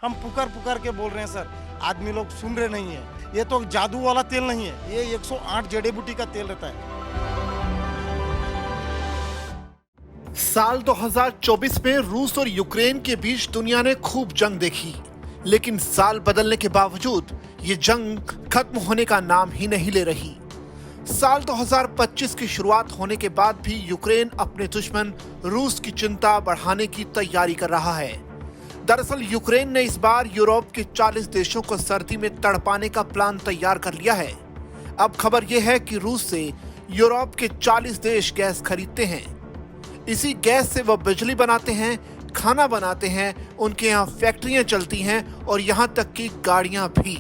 हम पुकार पुकार के बोल रहे हैं सर, आदमी लोग सुन रहे नहीं है। ये तो जादू वाला तेल नहीं है, ये 108 जड़ी बूटी का तेल रहता है। साल 2024 में रूस और यूक्रेन के बीच दुनिया ने खूब जंग देखी, लेकिन साल बदलने के बावजूद ये जंग खत्म होने का नाम ही नहीं ले रही। साल 2025 की शुरुआत होने के बाद भी यूक्रेन अपने दुश्मन रूस की चिंता बढ़ाने की तैयारी कर रहा है। दरअसल यूक्रेन ने इस बार यूरोप के 40 देशों को सर्दी में तड़पाने का प्लान तैयार कर लिया है। अब खबर यह है कि रूस से यूरोप के 40 देश गैस खरीदते हैं। इसी गैस से वह बिजली बनाते हैं, खाना बनाते हैं, उनके यहाँ फैक्ट्रियां चलती हैं और यहाँ तक कि गाड़ियां भी।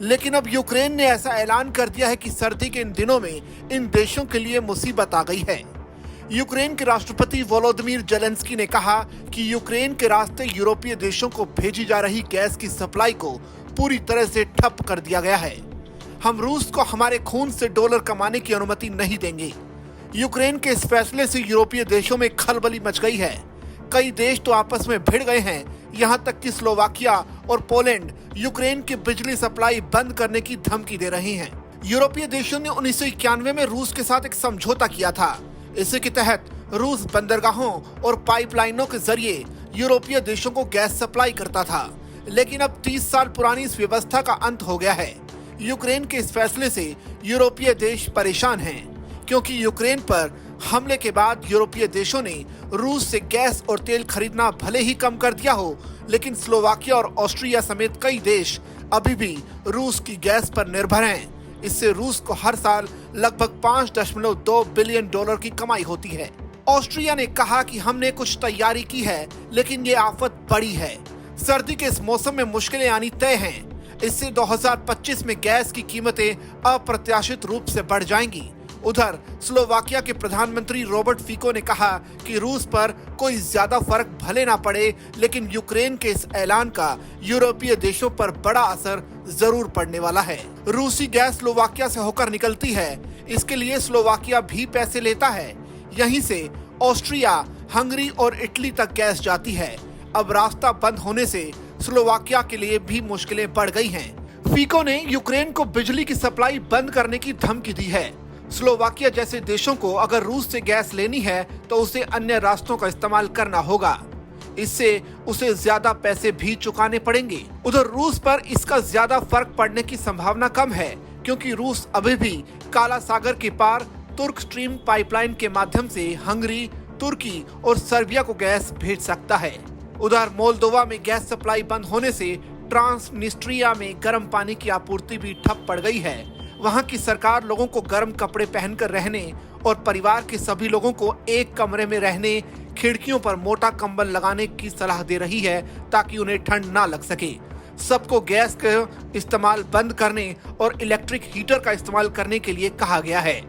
लेकिन अब यूक्रेन ने ऐसा ऐलान कर दिया है कि सर्दी के इन दिनों में इन देशों के लिए मुसीबत आ गई है। यूक्रेन के राष्ट्रपति वोलोदिमीर जेलेंस्की ने कहा कि यूक्रेन के रास्ते यूरोपीय देशों को भेजी जा रही गैस की सप्लाई को पूरी तरह से ठप कर दिया गया है। हम रूस को हमारे खून से डॉलर कमाने की अनुमति नहीं देंगे। यूक्रेन के इस फैसले से यूरोपीय देशों में खलबली मच गई है। कई देश तो आपस में भिड़ गए हैं। यहाँ तक कि स्लोवाकिया और पोलैंड यूक्रेन की बिजली सप्लाई बंद करने की धमकी दे रही हैं। यूरोपीय देशों ने 1991 में रूस के साथ एक समझौता किया था। इसी के तहत रूस बंदरगाहों और पाइपलाइनों के जरिए यूरोपीय देशों को गैस सप्लाई करता था। लेकिन अब 30 साल पुरानी इस व्यवस्था का अंत हो गया है। यूक्रेन के इस फैसले से यूरोपीय देश परेशान हैं, क्योंकि यूक्रेन पर हमले के बाद यूरोपीय देशों ने रूस से गैस और तेल खरीदना भले ही कम कर दिया हो, लेकिन स्लोवाकिया और ऑस्ट्रिया समेत कई देश अभी भी रूस की गैस पर निर्भर हैं। इससे रूस को हर साल लगभग 5.2 बिलियन डॉलर की कमाई होती है। ऑस्ट्रिया ने कहा कि हमने कुछ तैयारी की है, लेकिन ये आफत बड़ी है। सर्दी के इस मौसम में मुश्किलें आनी तय हैं। इससे 2025 में गैस की कीमतें अप्रत्याशित रूप से बढ़ जाएंगी। उधर स्लोवाकिया के प्रधानमंत्री रॉबर्ट फिको ने कहा कि रूस पर कोई ज्यादा फर्क भले ना पड़े, लेकिन यूक्रेन के इस ऐलान का यूरोपीय देशों पर बड़ा असर जरूर पड़ने वाला है। रूसी गैस स्लोवाकिया से होकर निकलती है, इसके लिए स्लोवाकिया भी पैसे लेता है। यहीं से ऑस्ट्रिया, हंगरी और इटली तक गैस जाती है। अब रास्ता बंद होने से स्लोवाकिया के लिए भी मुश्किलें बढ़ गई हैं। फिको ने यूक्रेन को बिजली की सप्लाई बंद करने की धमकी दी है। स्लोवाकिया जैसे देशों को अगर रूस से गैस लेनी है तो उसे अन्य रास्तों का इस्तेमाल करना होगा। इससे उसे ज्यादा पैसे भी चुकाने पड़ेंगे। उधर रूस पर इसका ज्यादा फर्क पड़ने की संभावना कम है, क्योंकि रूस अभी भी काला सागर के पार तुर्क स्ट्रीम पाइपलाइन के माध्यम से हंगरी, तुर्की और सर्बिया को गैस भेज सकता है। उधर मोल्दोवा में गैस सप्लाई बंद होने से ट्रांसनिस्ट्रिया में गर्म पानी की आपूर्ति भी ठप पड़ गई है। वहां की सरकार लोगों को गर्म कपड़े पहनकर रहने और परिवार के सभी लोगों को एक कमरे में रहने, खिड़कियों पर मोटा कंबल लगाने की सलाह दे रही है, ताकि उन्हें ठंड ना लग सके। सबको गैस का इस्तेमाल बंद करने और इलेक्ट्रिक हीटर का इस्तेमाल करने के लिए कहा गया है।